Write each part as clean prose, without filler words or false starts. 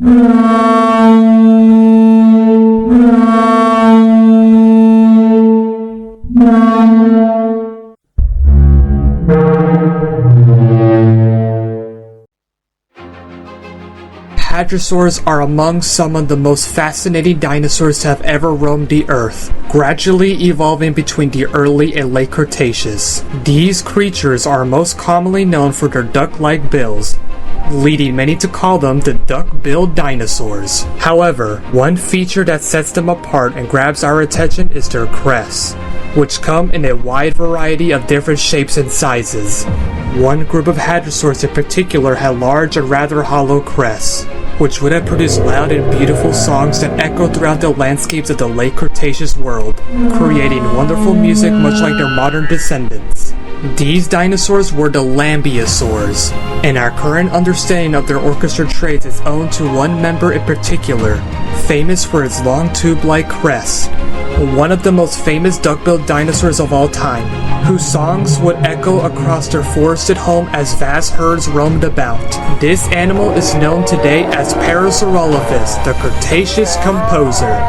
Hadrosaurs are among some of the most fascinating dinosaurs to have ever roamed the Earth, gradually evolving between the early and late Cretaceous. These creatures are most commonly known for their duck-like bills, leading many to call them the duck-billed dinosaurs. However, one feature that sets them apart and grabs our attention is their crests, which come in a wide variety of different shapes and sizes. One group of hadrosaurs in particular had large and rather hollow crests, which would have produced loud and beautiful songs that echoed throughout the landscapes of the late Cretaceous world, creating wonderful music much like their modern descendants. These dinosaurs were the Lambeosaurs, and our current understanding of their orchestra traits is owed to one member in particular, famous for its long tube-like crest, one of the most famous duck-billed dinosaurs of all time, whose songs would echo across their forested home as vast herds roamed about. This animal is known today as Parasaurolophus, the Cretaceous composer.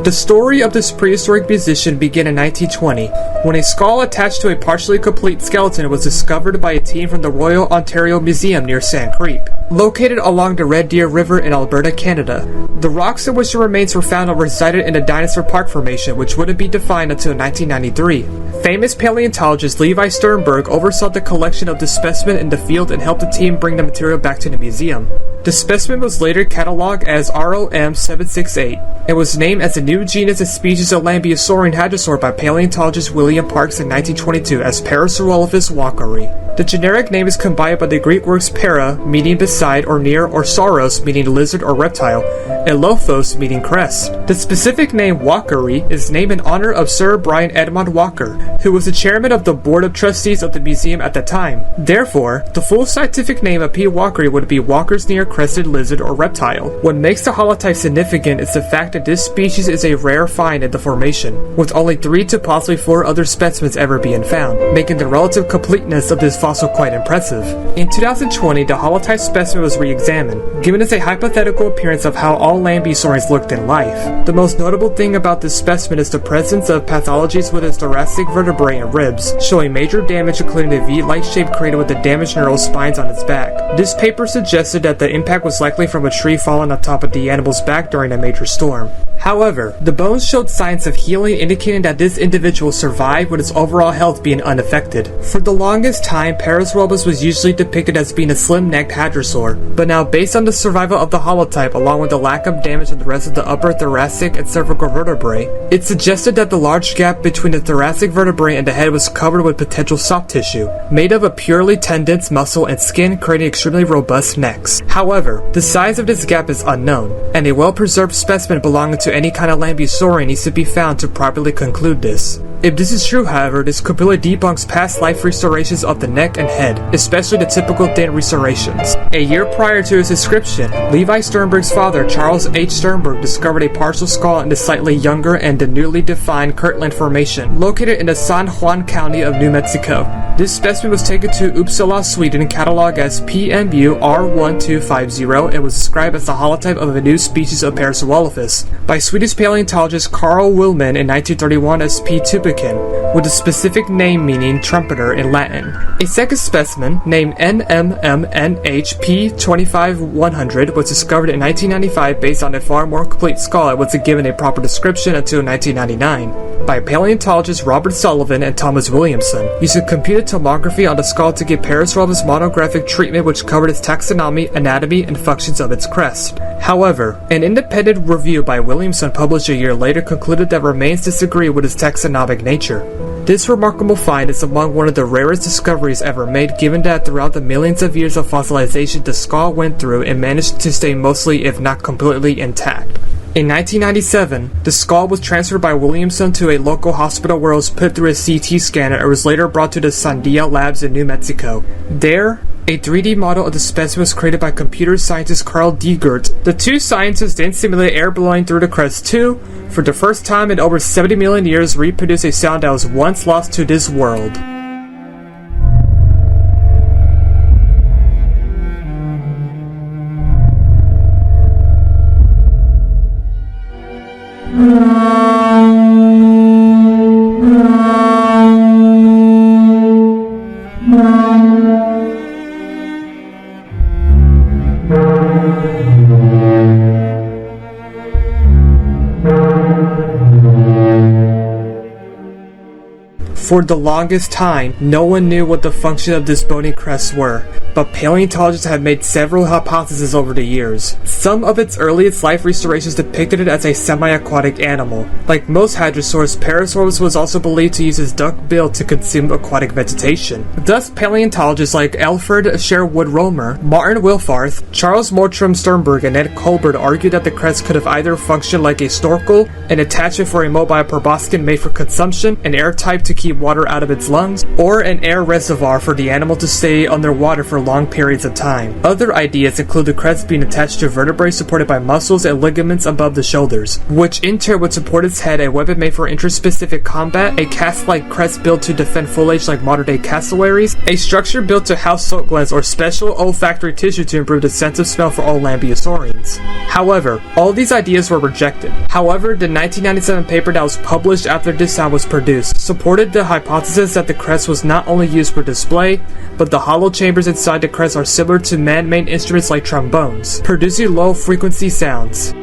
The story of this prehistoric musician began in 1920, when a skull attached to a partially complete skeleton was discovered by a team from the Royal Ontario Museum near Sand Creek, located along the Red Deer River in Alberta, Canada. The rocks in which the remains were found resided in the Dinosaur Park Formation, which wouldn't be defined until 1993. Famous paleontologist Levi Sternberg oversaw the collection of the specimen in the field and helped the team bring the material back to the museum. The specimen was later catalogued as ROM768 and was named as a new genus and species of Lambeosaurian hadrosaur by paleontologist William Parks in 1922 as Parasaurolophus walkeri. The generic name is combined by the Greek words para, meaning beside or near, or sauros, meaning lizard or reptile, and lophos, meaning crest. The specific name walkeri is named in honor of Sir Brian Edmond Walker, who was the chairman of the board of trustees of the museum at the time. Therefore, the full scientific name of P. walkeri would be Walker's near-crested lizard or reptile. What makes the holotype significant is the fact that this species is a rare find in the formation, with only 3 to possibly 4 other specimens ever being found, making the relative completeness of this fossil quite impressive. In 2020, the holotype specimen was re-examined, giving us a hypothetical appearance of how all Lambeosaurians looked in life. The most notable thing about this specimen is the presence of pathologies with its thoracic vertebrae and ribs, showing major damage including a V-like shaped crater with the damaged neural spines on its back. This paper suggested that the impact was likely from a tree falling on top of the animal's back during a major storm. However, the bones showed signs of healing, indicating that this individual survived with its overall health being unaffected. For the longest time, Parasaurolophus was usually depicted as being a slim-necked hadrosaur, but now based on the survival of the holotype along with the lack of damage to the rest of the upper thoracic and cervical vertebrae, it suggested that the large gap between the thoracic vertebrae and the head was covered with potential soft tissue, made up of purely tendons, muscle, and skin, creating extremely robust necks. However, the size of this gap is unknown, and a well-preserved specimen belonging to any kind of Lambeosaurian needs to be found to properly conclude this. If this is true, however, this completely debunks past life restorations of the neck and head, especially the typical thin restorations. A year prior to his description, Levi Sternberg's father, Charles H. Sternberg, discovered a partial skull in the slightly younger and newly defined Kirtland Formation, located in the San Juan County of New Mexico. This specimen was taken to Uppsala, Sweden, cataloged as PMU R1250, and was described as the holotype of a new species of Parasaurolophus by Swedish paleontologist Carl Willman in 1931 as P. tubicin, with a specific name meaning trumpeter in Latin. A second specimen, named NMMNHP25100, was discovered in 1995 based on a far more complete skull and wasn't given a proper description until 1999 by paleontologists Robert Sullivan and Thomas Williamson, using computed tomography on the skull to give Parasaurolophus monographic treatment which covered its taxonomy, anatomy, and functions of its crest. However, an independent review by Williamson published a year later concluded that remains disagree with its taxonomic nature. This remarkable find is among one of the rarest discoveries ever made, given that throughout the millions of years of fossilization the skull went through and managed to stay mostly, if not completely, intact. In 1997, the skull was transferred by Williamson to a local hospital where it was put through a CT scanner and was later brought to the Sandia Labs in New Mexico. There, a 3D model of the specimen was created by computer scientist Carl Diegert. The two scientists then simulated air blowing through the crest to, for the first time in over 70 million years, reproduce a sound that was once lost to this world. For the longest time, no one knew what the function of this bony crests were, but paleontologists have made several hypotheses over the years. Some of its earliest life restorations depicted it as a semi-aquatic animal. Like most hadrosaurs, Parasaurolophus was also believed to use his duck bill to consume aquatic vegetation. Thus, paleontologists like Alfred Sherwood Romer, Martin Wilfarth, Charles Mortram Sternberg, and Ed Colbert argued that the crest could have either functioned like a snorkel, an attachment for a mobile proboscis made for consumption, an air type to keep water out of its lungs, or an air reservoir for the animal to stay underwater for long periods of time. Other ideas include the crest being attached to vertebrae supported by muscles and ligaments above the shoulders, which in turn would support its head, a weapon made for intraspecific combat, a cast-like crest built to defend foliage like modern-day cassowaries, a structure built to house salt glands or special olfactory tissue to improve the sense of smell for all lambeosaurians. However, all these ideas were rejected. However, the 1997 paper that was published after this sound was produced supported the hypothesis that the crest was not only used for display, but the hollow chambers inside the crest are similar to man-made instruments like trombones, producing low-frequency sounds.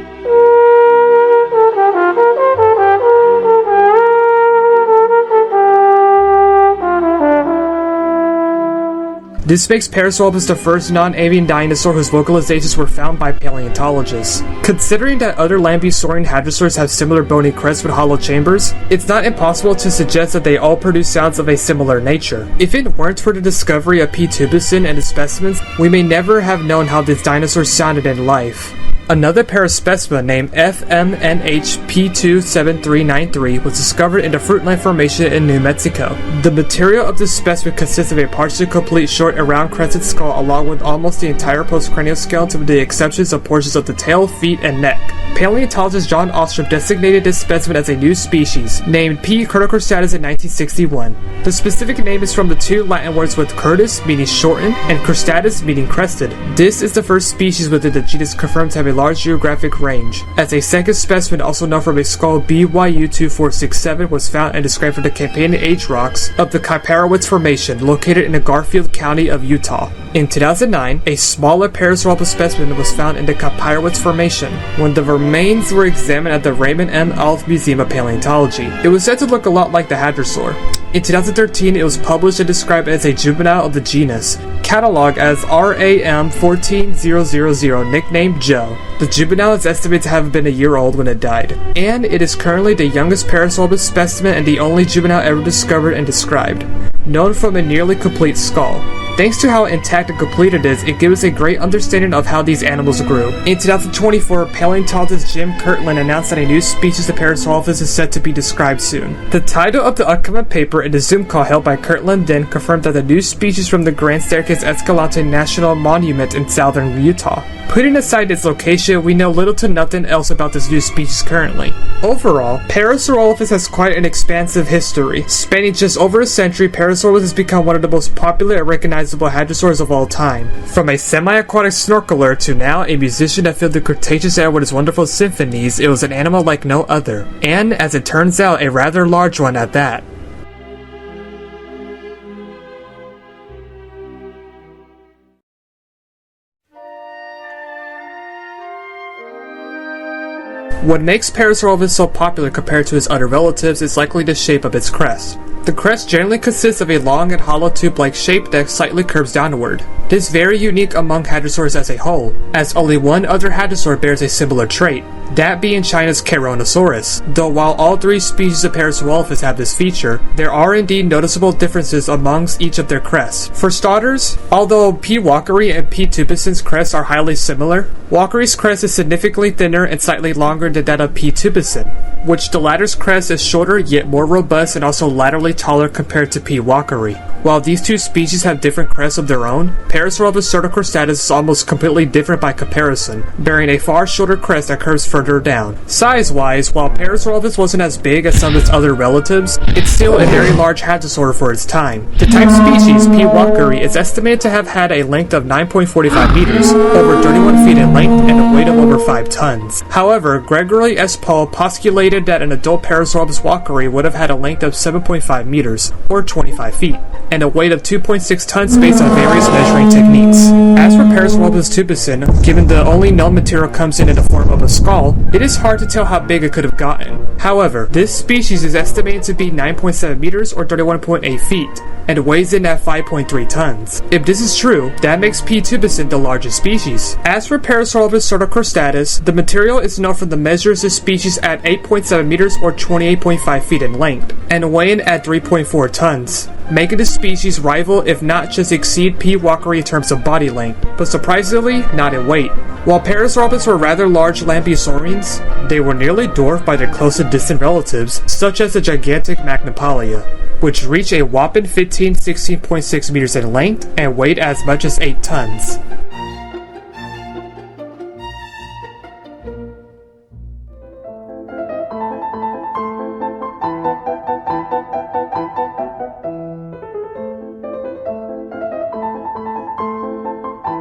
This makes Parasaurolophus the first non-avian dinosaur whose vocalizations were found by paleontologists. Considering that other lambeosaurian hadrosaurs have similar bony crests with hollow chambers, it's not impossible to suggest that they all produce sounds of a similar nature. If it weren't for the discovery of P. tubicin and its specimens, we may never have known how this dinosaur sounded in life. Another paraspecimen named FMNHP27393 was discovered in the Fruitland Formation in New Mexico. The material of this specimen consists of a partially complete short and round crested skull along with almost the entire postcranial skeleton with the exceptions of portions of the tail, feet, and neck. Paleontologist John Ostrom designated this specimen as a new species, named P. curticrostatus in 1961. The specific name is from the two Latin words with curtus, meaning shortened, and crostatus, meaning crested. This is the first species within the genus confirmed to have a large geographic range, as a second specimen also known from a skull BYU2467 was found and described from the Campanian age rocks of the Kaiparowitz Formation located in the Garfield County of Utah. In 2009, a smaller Parasaurolophus specimen was found in the Kaiparowitz Formation when the remains were examined at the Raymond M. Alf Museum of Paleontology. It was said to look a lot like the Hadrosaur. In 2013, it was published and described as a juvenile of the genus, cataloged as RAM14000, nicknamed Joe. The juvenile is estimated to have been a year old when it died, and it is currently the youngest Parasaurolophus specimen and the only juvenile ever discovered and described, known from a nearly complete skull. Thanks to how intact and complete it is, it gives us a great understanding of how these animals grew. In 2024, paleontologist Jim Kirtland announced that a new species of Parasaurolophus is set to be described soon. The title of the upcoming paper in the Zoom call held by Kirtland then confirmed that the new species from the Grand Staircase Escalante National Monument in southern Utah. Putting aside its location, we know little to nothing else about this new species currently. Overall, Parasaurolophus has quite an expansive history. Spanning just over a century, Parasaurolophus has become one of the most popular and recognizable hadrosaurs of all time. From a semi-aquatic snorkeler to now a musician that filled the Cretaceous air with his wonderful symphonies, it was an animal like no other. And, as it turns out, a rather large one at that. What makes Parasaurolophus so popular compared to its other relatives is likely the shape of its crest. The crest generally consists of a long and hollow tube-like shape that slightly curves downward. This is very unique among hadrosaurs as a whole, as only one other hadrosaur bears a similar trait, that being China's Tyrannosaurus. Though while all three species of Parasaurolophus have this feature, there are indeed noticeable differences amongst each of their crests. For starters, although P. walkeri and P. tubescens crests are highly similar, Walkeri's crest is significantly thinner and slightly longer than that of P. tubescen, which the latter's crest is shorter yet more robust and also laterally taller compared to P. walkeri. While these two species have different crests of their own, Parasaurolophus certicrostatus is almost completely different by comparison, bearing a far shorter crest that curves further down. Size-wise, while Parasaurolophus wasn't as big as some of its other relatives, it's still a very large hadrosaur for its time. The type species, P. walkeri, is estimated to have had a length of 9.45 meters, over 31 feet in length, and a weight of over 5 tons. However, Gregory S. Pohl postulated that an adult Parasaurolophus walkeri would have had a length of 7.5 meters, or 25 feet, and a weight of 2.6 tons based on various measuring techniques. As for Parasaurolophus tubescen, given the only known material comes in the form of a skull, it is hard to tell how big it could have gotten. However, this species is estimated to be 9.7 meters or 31.8 feet, and weighs in at 5.3 tons. If this is true, that makes P. tubescen the largest species. As for Parasaurolophus certicrostatus, the material is known from the measures of species at 8.7 meters or 28.5 feet in length, and weighing at 3.4 tons, making the species rival if not just exceed P. walkeri in terms of body length, but surprisingly not in weight. While Parasaurolophus were rather large lambeosaurians, they were nearly dwarfed by their close and distant relatives, such as the gigantic Magnapolia, which reached a whopping 16.6 meters in length and weighed as much as 8 tons.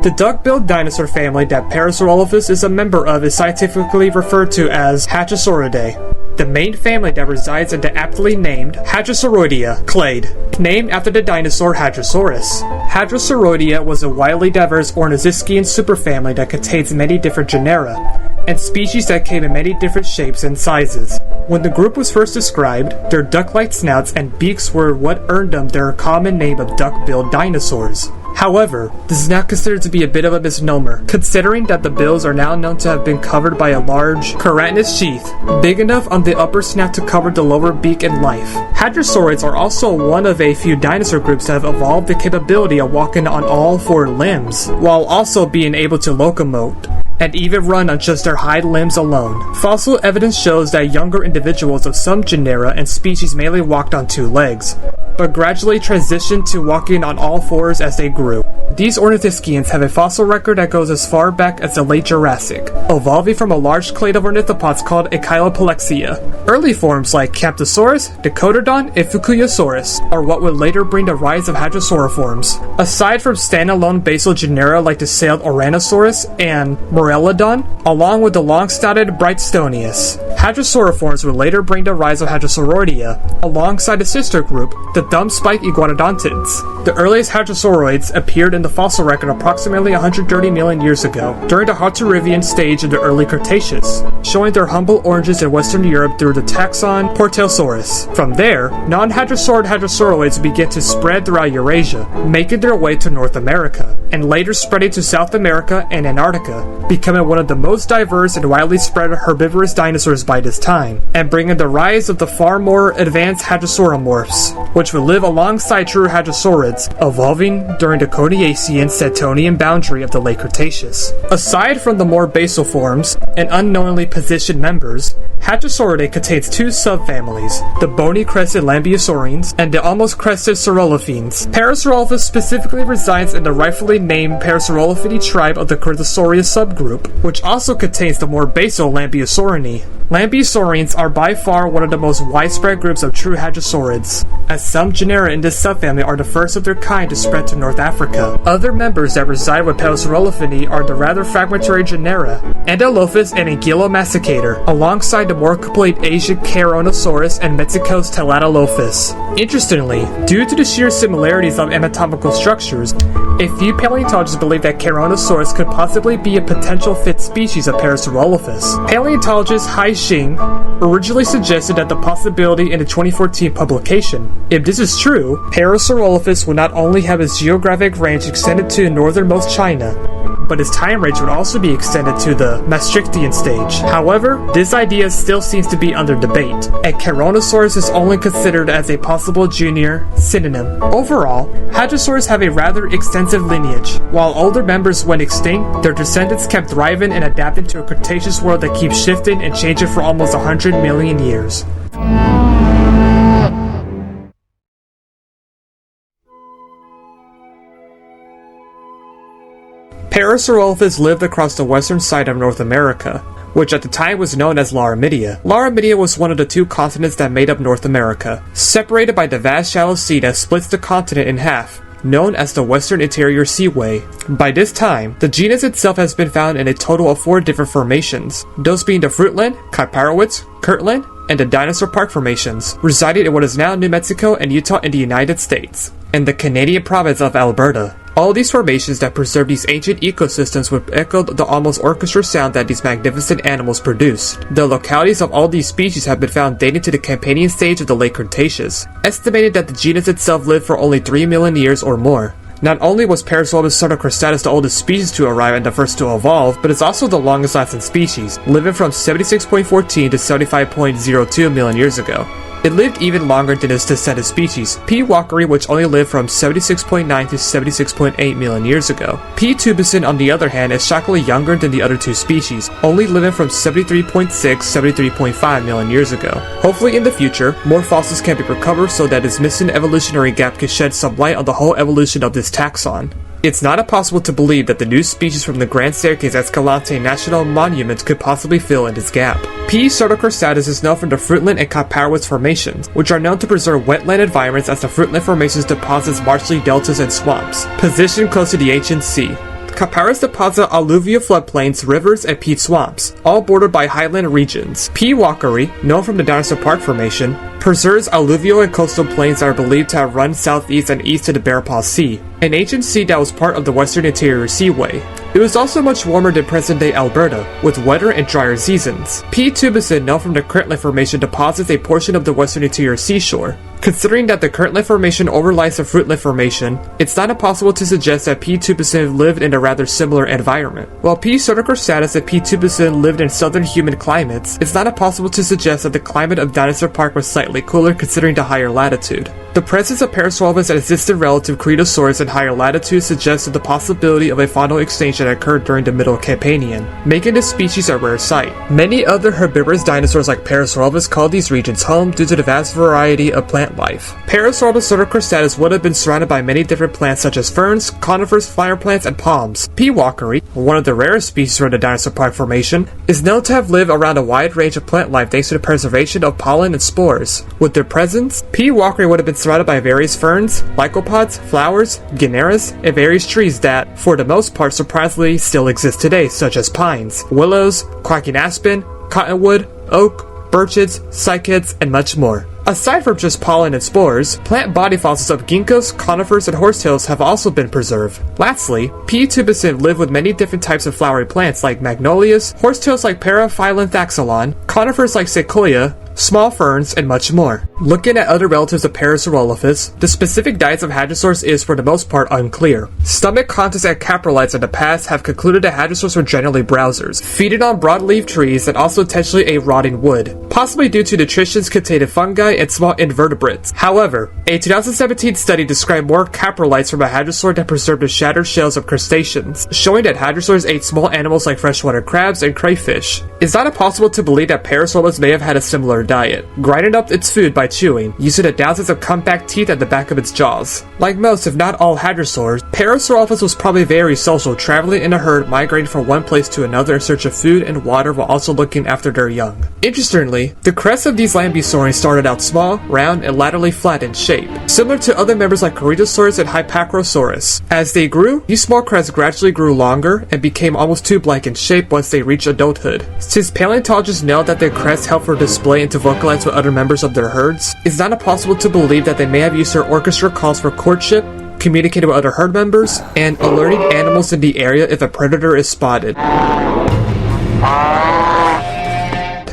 The duck-billed dinosaur family that Parasaurolophus is a member of is scientifically referred to as Hadrosauridae, the main family that resides in the aptly named Hadrosauroidea clade, named after the dinosaur Hadrosaurus. Hadrosauroidea was a widely diverse Ornithischian superfamily that contains many different genera, and species that came in many different shapes and sizes. When the group was first described, their duck-like snouts and beaks were what earned them their common name of duck-billed dinosaurs. However, this is now considered to be a bit of a misnomer, considering that the bills are now known to have been covered by a large keratinous sheath, big enough on the upper snout to cover the lower beak in life. Hadrosaurids are also one of a few dinosaur groups that have evolved the capability of walking on all 4 limbs, while also being able to locomote, and even run on just their hind limbs alone. Fossil evidence shows that younger individuals of some genera and species mainly walked on 2 legs, but gradually transitioned to walking on all 4s as they grew. These ornithischians have a fossil record that goes as far back as the late Jurassic, evolving from a large clade of ornithopods called Echinoplexia. Early forms like Camptosaurus, Dicotyrodon, and Fukuyosaurus are what would later bring the rise of hadrosauriforms. Aside from standalone basal genera like the sailed Oranosaurus and Morellodon, along with the long-snouted Brightstonius, hadrosauriforms would later bring the rise of Hadrosauroidea, alongside a sister group, the thumb-spiked iguanodontids. The earliest hadrosauroids appeared in the fossil record approximately 130 million years ago, during the Hauterivian stage of the early Cretaceous, showing their humble origins in Western Europe through the taxon Portailsaurus. From there, non-hadrosaurid hadrosauroids began to spread throughout Eurasia, making their way to North America, and later spreading to South America and Antarctica, becoming one of the most diverse and widely spread herbivorous dinosaurs by this time, and bringing the rise of the far more advanced hadrosauromorphs, which would would live alongside true hadrosaurids, evolving during the Coniacian-Settonian boundary of the late Cretaceous. Aside from the more basal forms and unknowingly positioned members, Hadrosauridae contains two subfamilies, the bony crested lambeosaurines and the almost crested saurophines. Parasaurolophus specifically resides in the rightfully named Parasaurolophidae tribe of the Cretaceous subgroup, which also contains the more basal lambeosaurini. Lambeosaurines are by far one of the most widespread groups of true hadrosaurids, as some genera in this subfamily are the first of their kind to spread to North Africa. Other members that reside with Parasaurolophidae are the rather fragmentary genera Ankylophus and Ankylomasticator, alongside the more complete Asian Charonosaurus and Mexico's Telatolophus. Interestingly, due to the sheer similarities of anatomical structures, a few paleontologists believe that Charonosaurus could possibly be a potential fit species of Parasaurolophus. Paleontologist Hai Xing originally suggested that the possibility in the 2014 publication. If this is true, Parasaurolophus would not only have its geographic range extended to northernmost China, but its time range would also be extended to the Maastrichtian stage. However, this idea still seems to be under debate, and Charonosaurus is only considered as a possible junior synonym. Overall, hadrosaurs have a rather extensive lineage. While older members went extinct, their descendants kept thriving and adapting to a Cretaceous world that keeps shifting and changing for almost 100 million years. Parasaurolophus lived across the western side of North America, which at the time was known as Laramidia. Laramidia was one of the two continents that made up North America, separated by the vast shallow sea that splits the continent in half, known as the Western Interior Seaway. By this time, the genus itself has been found in a total of 4 different formations, those being the Fruitland, Kaiparowitz, Kirtland, and the Dinosaur Park formations, residing in what is now New Mexico and Utah in the United States, and the Canadian province of Alberta. All these formations that preserve these ancient ecosystems would echo the almost orchestral sound that these magnificent animals produced. The localities of all these species have been found dating to the Campanian stage of the late Cretaceous, estimated that the genus itself lived for only 3 million years or more. Not only was Parasaurolophus cristatus the oldest species to arrive and the first to evolve, but it's also the longest lasting species, living from 76.14 to 75.02 million years ago. It lived even longer than its descendant species, P. walkeri, which only lived from 76.9 to 76.8 million years ago. P. tubusin, on the other hand, is shockingly younger than the other two species, only living from 73.6 to 73.5 million years ago. Hopefully in the future, more fossils can be recovered so that its missing evolutionary gap can shed some light on the whole evolution of this taxon. It's not impossible to believe that the new species from the Grand Staircase Escalante National Monument could possibly fill in this gap. P. cristatus is known from the Fruitland and Kaiparowitz formations, which are known to preserve wetland environments as the Fruitland formations deposits marshy deltas and swamps, positioned close to the ancient sea. Kaiparowitz deposit alluvial floodplains, rivers, and peat swamps, all bordered by highland regions. P. walkeri, known from the Dinosaur Park formation, preserves alluvial and coastal plains that are believed to have run southeast and east to the Bear Paw Sea, an ancient sea that was part of the Western Interior Seaway. It was also much warmer than present-day Alberta, with wetter and drier seasons. P. tubusin, known from the Kirtland Formation, deposits a portion of the Western Interior seashore. Considering that the Kirtland Formation overlies the Fruitland Formation, it's not impossible to suggest that P. tubusin lived in a rather similar environment. While P. cristatus and P. tubusin lived in southern humid climates, it's not impossible to suggest that the climate of Dinosaur Park was slightly cooler considering the higher latitude. The presence of Parasaurolophus and its distant relative Cretaceous in higher latitudes suggested the possibility of a faunal extinction that occurred during the Middle Campanian, making this species a rare sight. Many other herbivorous dinosaurs like Parasaurolophus call these regions home due to the vast variety of plant life. Parasaurolophus cristatus would have been surrounded by many different plants such as ferns, conifers, flower plants, and palms. P. walkeri, one of the rarest species from the Dinosaur Park formation, is known to have lived around a wide range of plant life thanks to the preservation of pollen and spores. With their presence, P. walkeri would have been surrounded by various ferns, lycopods, flowers, gennaris, and various trees that, for the most part, surprisingly still exist today, such as pines, willows, quacking aspen, cottonwood, oak, birches, cycads, and much more. Aside from just pollen and spores, plant body fossils of ginkgos, conifers, and horsetails have also been preserved. Lastly, P. tubusin lived with many different types of flowery plants like magnolias, horsetails like Paraphyllanthaxylon, conifers like sequoia, small ferns, and much more. Looking at other relatives of Parasaurolophus, the specific diets of hadrosaurs is for the most part unclear. Stomach contents and caprolites in the past have concluded that hadrosaurs were generally browsers, feeding on broadleaf trees and also potentially ate rotting wood, possibly due to nutritions containing fungi and small invertebrates. However, a 2017 study described more caprolites from a hadrosaur that preserved the shattered shells of crustaceans, showing that hadrosaurs ate small animals like freshwater crabs and crayfish. It's not impossible to believe that Parasaurolophus may have had a similar diet, grinding up its food by chewing, using the downsides of compact teeth at the back of its jaws. Like most, if not all hadrosaurs, Parasaurolophus was probably very social, traveling in a herd, migrating from one place to another in search of food and water while also looking after their young. Interestingly, the crests of these lambeosauri started out small, round, and laterally flat in shape, similar to other members like Cretaceous and Hypacrosaurus. As they grew, these small crests gradually grew longer and became almost tube-like in shape once they reached adulthood. Since paleontologists know that their crests help for display and to vocalize with other members of their herds, it's not impossible to believe that they may have used their orchestra calls for courtship, communicating with other herd members, and alerting animals in the area if a predator is spotted.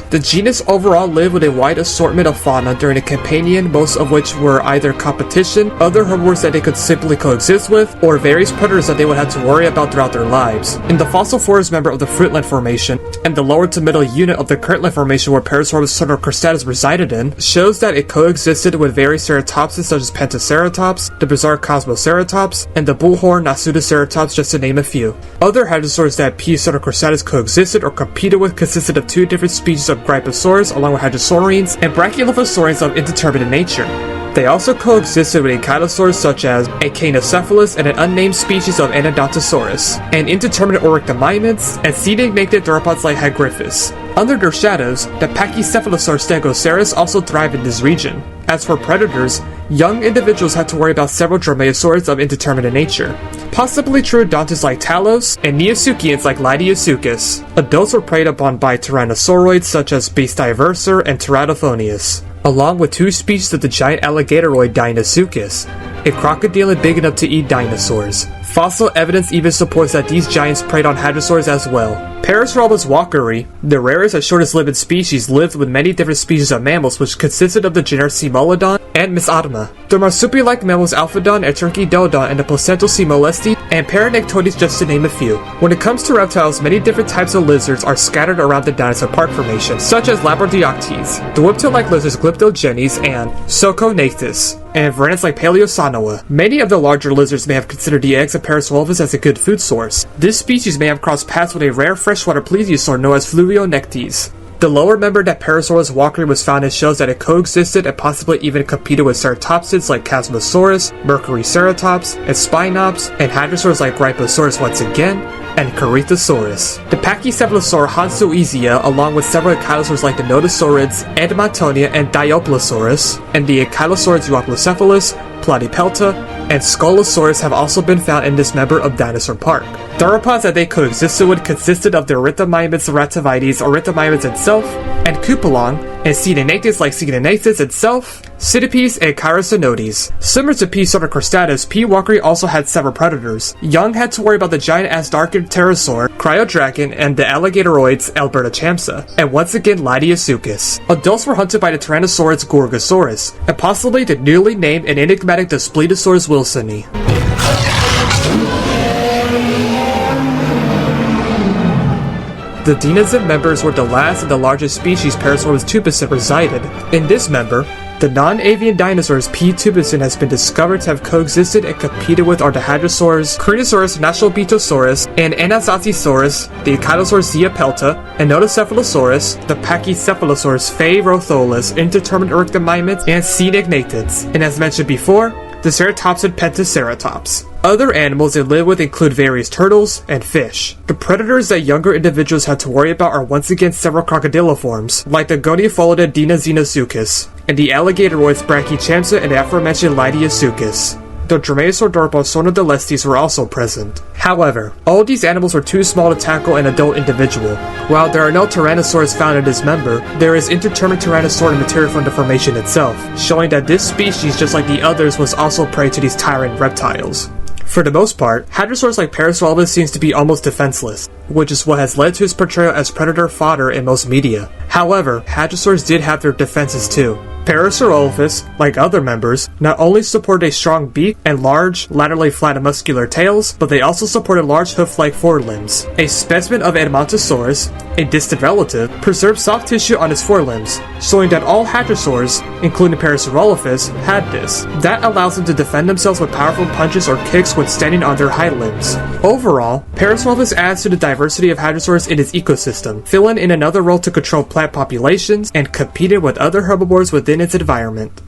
The genus overall lived with a wide assortment of fauna during the Campanian, most of which were either competition, other herbivores that they could simply coexist with, or various predators that they would have to worry about throughout their lives. In the fossil forest member of the Fruitland Formation, and the lower to middle unit of the Kirtland Formation where Parasaurolophus cristatus resided in, shows that it coexisted with various ceratopsids such as Pentaceratops, the bizarre Cosmoceratops, and the bullhorn Nasutoceratops, just to name a few. Other hadrosaurs that P. cristatus coexisted or competed with consisted of two different species of Gryposaurs along with Hadrosaurians and Brachylophosaurians of indeterminate nature. They also coexisted with ankylosaurs such as Echinocephalus and an unnamed species of Anodontosaurus, and indeterminate orictomimids and seed-ignated theropods like Hagriphus. Under their shadows, the Pachycephalosaur Stegosaurus also thrived in this region. As for predators, young individuals had to worry about several dromaeosaurs of indeterminate nature, possibly troodontids like Talos and Neosuchians like Lydiosuchus. Adults were preyed upon by tyrannosauroids such as Bestiversor and Teratophonius, along with two species of the giant alligatoroid Deinosuchus, a crocodile big enough to eat dinosaurs. Fossil evidence even supports that these giants preyed on hadrosaurs as well. Parasaurolophus walkeri, the rarest and shortest living species, lived with many different species of mammals which consisted of the genus Cimolodon and Misodoma. The marsupial-like mammals Alphodon and Turkey-Dodon and the placental Cimolesti and Paranectoides, just to name a few. When it comes to reptiles, many different types of lizards are scattered around the Dinosaur Park Formation, such as Labyrinthioctes, the whiptail-like lizards Glyptogenes and Socognathus, and varanids like Paleosanoa. Many of the larger lizards may have considered the eggs of Parasaurolophus as a good food source. This species may have crossed paths with a rare freshwater plesiosaur known as Fluvionectes. The lower member that Parasaurolophus walkeri was found in shows that it coexisted and possibly even competed with ceratopsids like Chasmosaurus, Mercuryceratops, and Spinops, and hadrosaurs like Gryposaurus once again, and Corythosaurus. The Pachycephalosaur Hansuizia, along with several ankylosaurs like the Nodosaurids, Edmontonia, and Dioplosaurus, and the ankylosaurs Euoplocephalus, Platypelta, and Scolosaurus have also been found in this member of Dinosaur Park. Theropods that they coexisted with consisted of the Orithomimids rativites, Orithomimids itself, and Cupulon, and Caenorhynchus like Caenorhynchus itself, Cytipes, and Chirocinodes. Similar to P. cristatus, P. walkeri also had several predators. Young had to worry about the giant-ass darkened pterosaur, CryoDragon, and the alligatoroids Albertochamsa, and once again Lydiosuchus. Adults were hunted by the Tyrannosaurus Gorgosaurus, and possibly the newly named and enigmatic Daspletosaurus wilsoni. The denizen members were the last and the largest species Parasaurolophus tubucin resided. In this member, the non-avian dinosaurs P. tubucin has been discovered to have coexisted and competed with are the hadrosaurs Cretaceous Nashlobetosaurus and Anasazisaurus, the ankylosaurs Zeopelta, and Nodocephalosaurus, the Pachycephalosaurs Phaerotholus, indeterminate orictomimids, and Caenorhynchids, and as mentioned before, the ceratopsid Pentaceratops. Other animals they live with include various turtles and fish. The predators that younger individuals had to worry about are once again several crocodiliforms, like the Goniopholida Dinazenosuchus, and the alligatoroids Brachychamsa and the aforementioned Lydiosuchus. The dromaeosaur theropods Sonodolestes were also present. However, all these animals were too small to tackle an adult individual. While there are no tyrannosaurs found in this member, there is indeterminate tyrannosaurid material from the formation itself, showing that this species, just like the others, was also prey to these tyrant reptiles. For the most part, hadrosaurs like Parasaurolophus seems to be almost defenseless, which is what has led to his portrayal as predator fodder in most media. However, hadrosaurs did have their defenses too. Parasaurolophus, like other members, not only supported a strong beak and large, laterally flat and muscular tails, but they also supported large hoof-like forelimbs. A specimen of Edmontosaurus, a distant relative, preserved soft tissue on its forelimbs, showing that all hadrosaurs, including Parasaurolophus, had this. That allows them to defend themselves with powerful punches or kicks when standing on their hind limbs. Overall, Parasaurolophus adds to the diversity of hadrosaurs in its ecosystem, filling in another role to control plant populations and competing with other herbivores within its environment.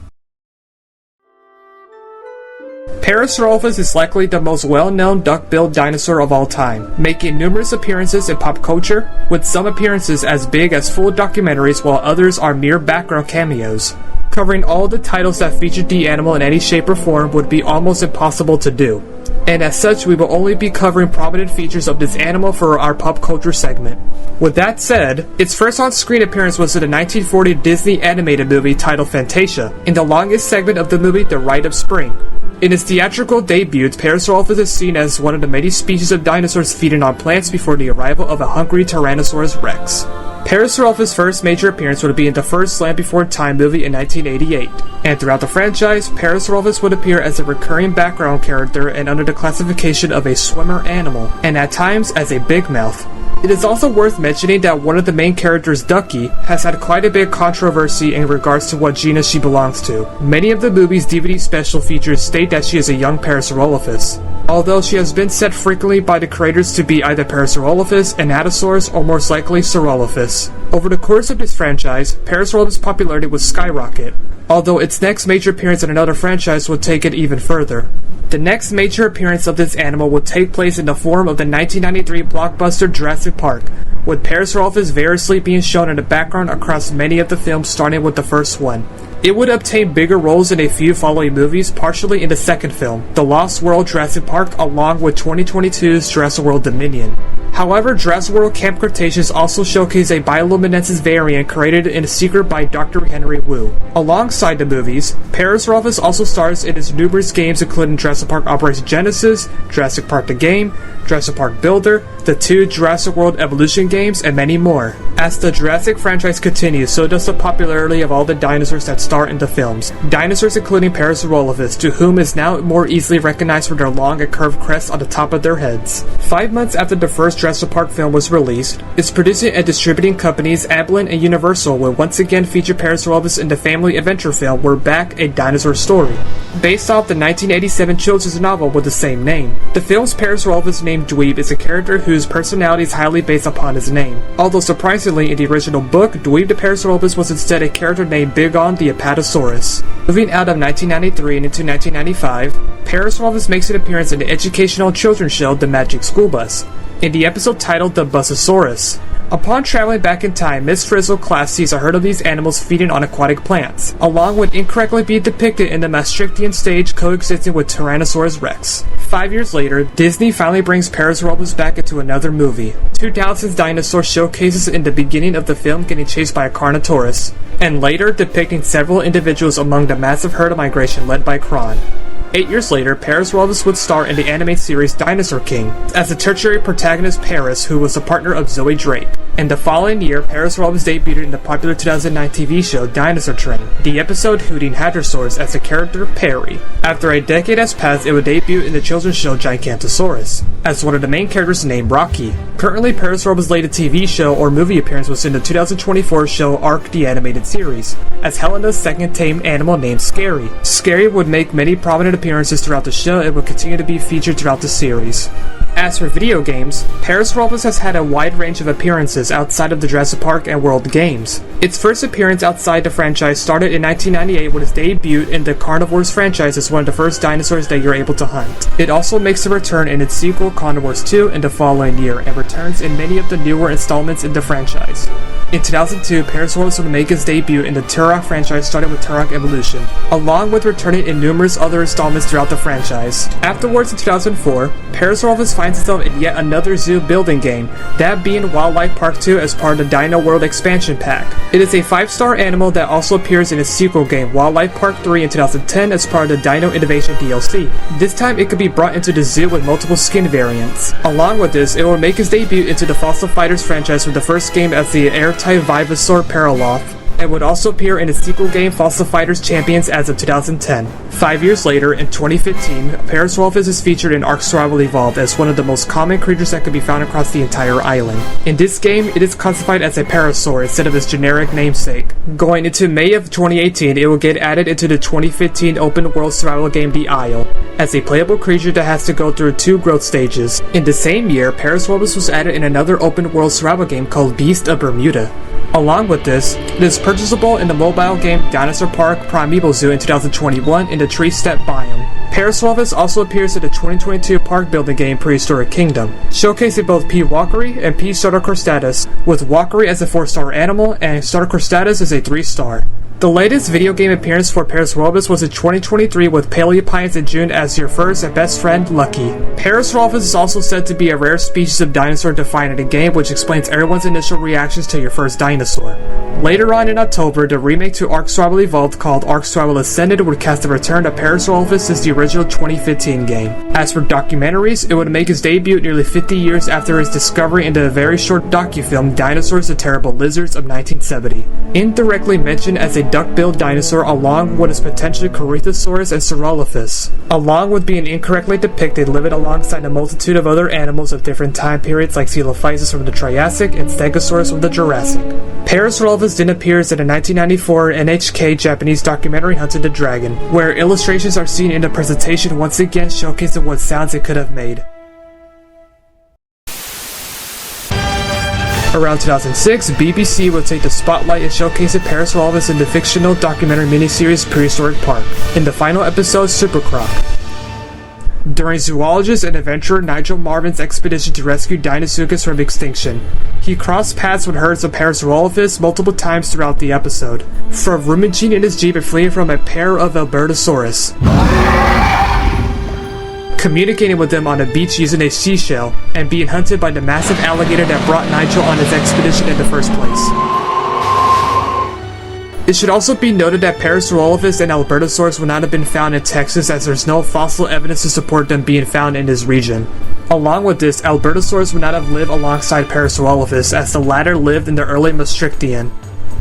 Parasaurolophus is likely the most well-known duck-billed dinosaur of all time, making numerous appearances in pop culture, with some appearances as big as full documentaries while others are mere background cameos. Covering all the titles that featured the animal in any shape or form would be almost impossible to do, and as such we will only be covering prominent features of this animal for our pop culture segment. With that said, its first on-screen appearance was in the 1940 Disney animated movie titled Fantasia, in the longest segment of the movie The Rite of Spring. In its theatrical debut, Parasaurolophus is seen as one of the many species of dinosaurs feeding on plants before the arrival of a hungry Tyrannosaurus rex. Parasaurolophus' first major appearance would be in the first Land Before Time movie in 1988, and throughout the franchise, Parasaurolophus would appear as a recurring background character and under the classification of a swimmer animal, and at times as a big mouth. It is also worth mentioning that one of the main characters, Ducky, has had quite a bit of controversy in regards to what genus she belongs to. Many of the movie's DVD special features state that she is a young Parasaurolophus, although she has been said frequently by the creators to be either Parasaurolophus, Anatosaurus, or most likely Saurolophus. Over the course of this franchise, Parasaurolophus' popularity would skyrocket, although its next major appearance in another franchise would take it even further. The next major appearance of this animal would take place in the form of the 1993 blockbuster Jurassic Park, with Parasaurolophus variously being shown in the background across many of the films starting with the first one. It would obtain bigger roles in a few following movies, partially in the second film, The Lost World Jurassic Park, along with 2022's Jurassic World Dominion. However, Jurassic World Camp Cretaceous also showcased a bioluminescence variant created in secret by Dr. Henry Wu. Alongside the movies, Parasaurolophus also stars in its numerous games including Jurassic Park Operation Genesis, Jurassic Park the Game, Jurassic Park Builder, the 2 Jurassic World Evolution games, and many more. As the Jurassic franchise continues, so does the popularity of all the dinosaurs that star in the films. Dinosaurs including Parasaurolophus, to whom is now more easily recognized for their long and curved crests on the top of their heads. 5 months after the first Jurassic Park film was released, its producing and distributing companies Amblin and Universal would once again feature Parasaurolophus in the family adventure film We're Back, A Dinosaur Story, based off the 1987 children's novel with the same name. The film's Parasaurolophus named Dweeb is a character whose personality is highly based upon his name, although surprisingly in the original book, Dweeb the Parasaurolophus was instead a character named Bigon the Apatosaurus. Moving out of 1993 and into 1995, Parasaurolophus makes an appearance in the educational children's show The Magic School Bus, in the episode titled The Busasaurus. Upon traveling back in time, Miss Frizzle class sees a herd of these animals feeding on aquatic plants, along with incorrectly being depicted in the Maastrichtian stage coexisting with Tyrannosaurus rex. 5 years later, Disney finally brings Parasaurolophus back into another movie. 2000's Dinosaur showcases in the beginning of the film getting chased by a Carnotaurus, and later depicting several individuals among the massive herd migration led by Kron. 8 years later, Parasaurolophus would star in the anime series Dinosaur King as the tertiary protagonist Paris, who was a partner of Zoe Drake. In the following year, Parasaurolophus debuted in the popular 2009 TV show Dinosaur Train, the episode hooting Hadrosaurs as the character Perry. After a decade has passed, it would debut in the children's show Gigantosaurus, as one of the main characters named Rocky. Currently, Parasaurolophus' latest TV show or movie appearance was in the 2024 show Ark the Animated Series, as Helena's second tamed animal named Scary. Scary would make many prominent appearances throughout the show and will continue to be featured throughout the series. As for video games, Parasaurolophus has had a wide range of appearances outside of the Jurassic Park and World games. Its first appearance outside the franchise started in 1998 with its debut in the Carnivores franchise as one of the first dinosaurs that you're able to hunt. It also makes a return in its sequel Carnivores 2 in the following year and returns in many of the newer installments in the franchise. In 2002, Parasaurolophus would make its debut in the Turok franchise starting with Turok Evolution, along with returning in numerous other installments throughout the franchise. Afterwards, in 2004, Parasaurolophus finds itself in yet another zoo building game, that being Wildlife Park 2 as part of the Dino World expansion pack. It is a 5-star animal that also appears in its sequel game Wildlife Park 3 in 2010 as part of the Dino Innovation DLC. This time it could be brought into the zoo with multiple skin variants. Along with this, it will make its debut into the Fossil Fighters franchise with the first game as the airtight Vivasaur Paraloth. and would also appear in the sequel game Fossil Fighters Champions as of 2010. 5 years later, in 2015, Parasaurolophus is featured in Ark Survival Evolved as one of the most common creatures that can be found across the entire island. In this game, it is classified as a parasaur instead of its generic namesake. Going into May of 2018, it will get added into the 2015 open world survival game The Isle, as a playable creature that has to go through 2 growth stages. In the same year, Parasaurolophus was added in another open world survival game called Beast of Bermuda. Along with this, it is purchasable in the mobile game Dinosaur Park Primeval Zoo in 2021 in the Tree Steppe biome. Parasaurolophus also appears in the 2022 park building game Prehistoric Kingdom, showcasing both P. walkeri and P. startochrostatus, with walkeri as a 4-star animal and startochrostatus as a 3-star. The latest video game appearance for Parasaurolophus was in 2023 with Paleopians and June as your first and best friend, Lucky. Parasaurolophus is also said to be a rare species of dinosaur defined in the game, which explains everyone's initial reactions to your first dinosaur. Later on in October, the remake to Ark Survival Evolved called Ark Survival Ascended would cast the return of Parasaurolophus since the original 2015 game. As for documentaries, it would make its debut nearly 50 years after its discovery in the very short docufilm Dinosaurs the Terrible Lizards of 1970. Indirectly mentioned as a duck-billed dinosaur along with its potentially Cretaceous and Saurolophus, along with being incorrectly depicted living alongside a multitude of other animals of different time periods like Coelophysis from the Triassic and Stegosaurus from the Jurassic. Parasaurolophus then appears in a 1994 NHK Japanese documentary Hunter the Dragon, where illustrations are seen in the presentation once again showcasing what sounds it could have made. Around 2006, BBC would take the spotlight and showcase Parasaurolophus in the fictional documentary miniseries Prehistoric Park, in the final episode Super Croc. During zoologist and adventurer Nigel Marvin's expedition to rescue Deinosuchus from extinction, he crossed paths with herds of Parasaurolophus multiple times throughout the episode, from rummaging in his jeep and fleeing from a pair of Albertosaurus, communicating with them on a beach using a seashell, and being hunted by the massive alligator that brought Nigel on his expedition in the first place. It should also be noted that Parasaurolophus and Albertosaurus would not have been found in Texas, as there's no fossil evidence to support them being found in this region. Along with this, Albertosaurus would not have lived alongside Parasaurolophus, as the latter lived in the early Maastrichtian.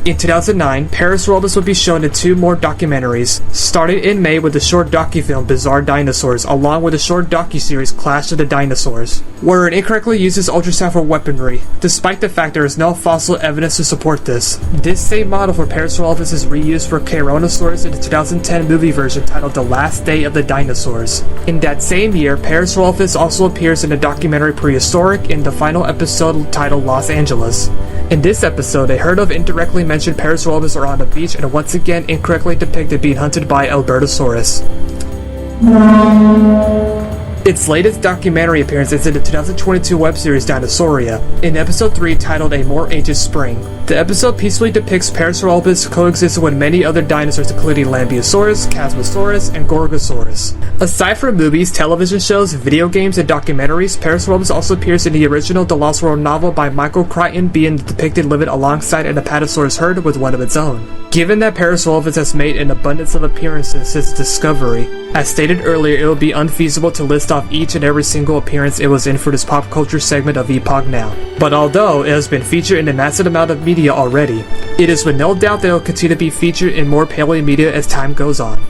In 2009, Parasaurolophus would be shown in 2 more documentaries, starting in May with the short docufilm Bizarre Dinosaurs, along with the short docuseries Clash of the Dinosaurs, where it incorrectly uses ultrasound for weaponry, despite the fact there is no fossil evidence to support this. This same model for Parasaurolophus is reused for Chironosaurus in the 2010 movie version titled The Last Day of the Dinosaurs. In that same year, Parasaurolophus also appears in the documentary Prehistoric in the final episode titled Los Angeles. In this episode, a herd of indirectly mentioned Parasaurolophus are on the beach and once again incorrectly depicted being hunted by Albertosaurus. Its latest documentary appearance is in the 2022 web series Dinosauria, in episode 3 titled A More Ancient Spring. The episode peacefully depicts Parasaurolophus coexisting with many other dinosaurs including Lambeosaurus, Chasmosaurus, and Gorgosaurus. Aside from movies, television shows, video games, and documentaries, Parasaurolophus also appears in the original The Lost World novel by Michael Crichton, being depicted living alongside an Apatosaurus herd with one of its own. Given that Parasaurolophus has made an abundance of appearances since discovery, as stated earlier, it would be unfeasible to list off each and every single appearance it was in for this pop culture segment of Epoch Now. But although it has been featured in a massive amount of media already, it is with no doubt that it will continue to be featured in more paleo media as time goes on.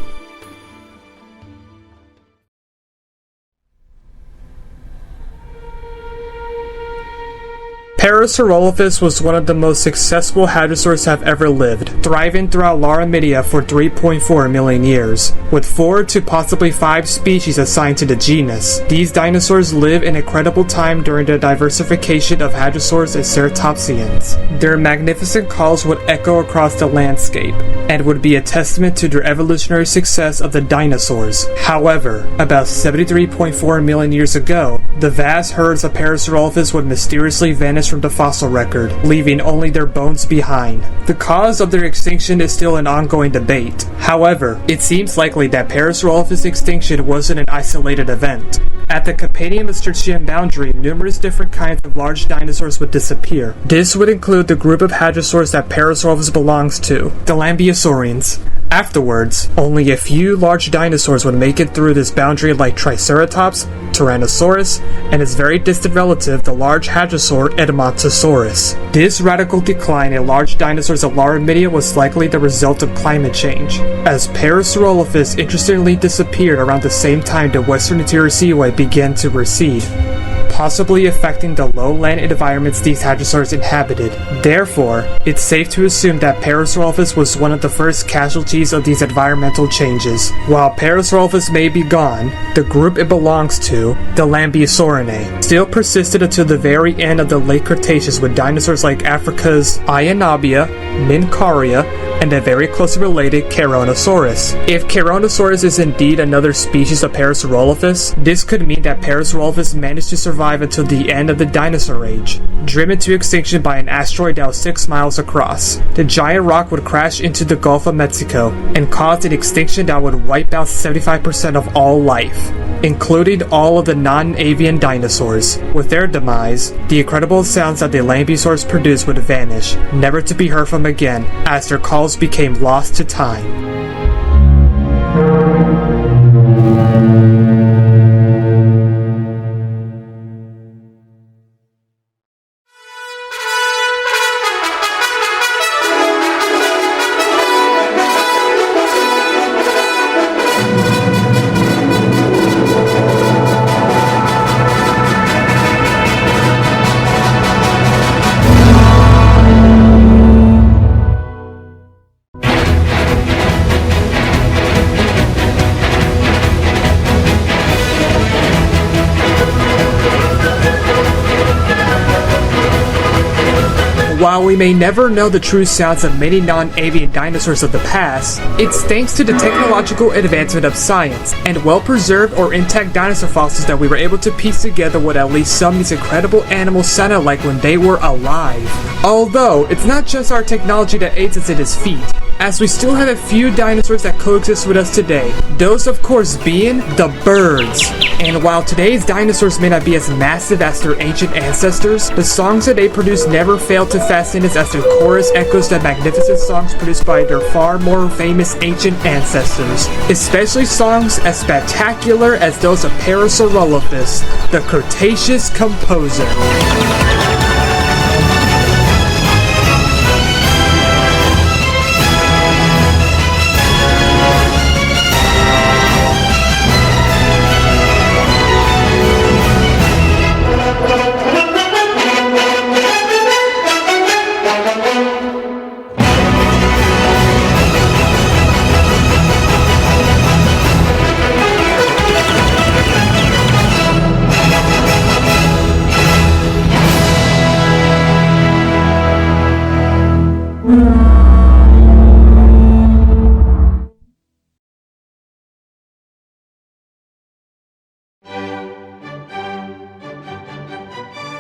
Parasaurolophus was one of the most successful hadrosaurs to have ever lived, thriving throughout Laramidia for 3.4 million years, with 4 to possibly 5 species assigned to the genus. These dinosaurs lived in a credible time during the diversification of hadrosaurs and ceratopsians. Their magnificent calls would echo across the landscape, and would be a testament to the evolutionary success of the dinosaurs. However, about 73.4 million years ago, the vast herds of Parasaurolophus would mysteriously vanish from the fossil record, leaving only their bones behind. The cause of their extinction is still an ongoing debate. However, it seems likely that Parasaurolophus extinction wasn't an isolated event. At the Carpathian-Maastrichtian boundary, numerous different kinds of large dinosaurs would disappear. This would include the group of hadrosaurs that Parasaurolophus belongs to, the Lambeosaurians. Afterwards, only a few large dinosaurs would make it through this boundary like Triceratops, Tyrannosaurus, and its very distant relative, the large Hadrosaur Edmontosaurus. This radical decline in large dinosaurs of Laramidia was likely the result of climate change, as Parasaurolophus interestingly disappeared around the same time the western interior seaway began to recede, possibly affecting the lowland environments these hadrosaurs inhabited. Therefore, it's safe to assume that Parasaurolophus was one of the first casualties of these environmental changes. While Parasaurolophus may be gone, the group it belongs to, the Lambeosaurinae, still persisted until the very end of the late Cretaceous with dinosaurs like Africa's Ionabia, Mincaria, and a very closely related Cheronosaurus. If Cheronosaurus is indeed another species of Parasaurolophus, this could mean that Parasaurolophus managed to survive until the end of the dinosaur age, driven to extinction by an asteroid that was 6 miles across. The giant rock would crash into the Gulf of Mexico and cause an extinction that would wipe out 75% of all life, including all of the non-avian dinosaurs. With their demise, the incredible sounds that the Lambeosaurs produced would vanish, never to be heard from again, as their calls became lost to time. While we may never know the true sounds of many non-avian dinosaurs of the past, it's thanks to the technological advancement of science and well-preserved or intact dinosaur fossils that we were able to piece together what at least some of these incredible animals sounded like when they were alive. Although, it's not just our technology that aids us in this feat, as we still have a few dinosaurs that coexist with us today, those of course being the birds. And while today's dinosaurs may not be as massive as their ancient ancestors, the songs that they produce never fail to fascinate us as their chorus echoes the magnificent songs produced by their far more famous ancient ancestors, especially songs as spectacular as those of Parasaurolophus, the Cretaceous composer.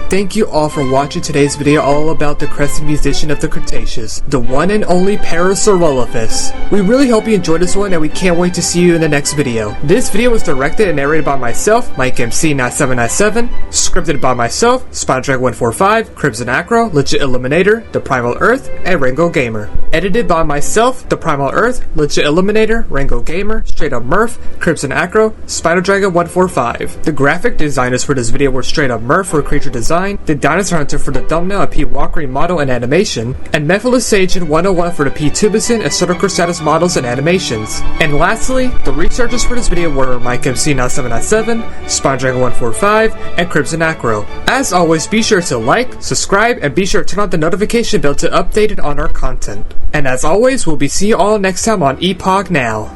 Thank you all for watching today's video all about the crested musician of the Cretaceous, the one and only Parasaurolophus. We really hope you enjoyed this one and we can't wait to see you in the next video. This video was directed and narrated by myself, MikeMC9797, scripted by myself, SpinoDragon145, CrimsonAcro, LegitEliminator, The Primal Earth, and RangoGamer. Edited by myself, The Primal Earth, LegitEliminator, RangoGamer, Straight Up Murph, CrimsonAcro, SpinoDragon145. The graphic designers for this video were Straight Up Murph for creature design, TheDinosaurHunter for the thumbnail and P. Walkery model and animation, and Mephilas Seijin101 for the P. Tubicin and Pseudocrostatus models and animations. And lastly, the researchers for this video were MikeMC9797, SpinoDragon145, and CrimsonAcro. As always, be sure to like, subscribe, and be sure to turn on the notification bell to update on our content. And as always, we'll be seeing you all next time on Epoch Now.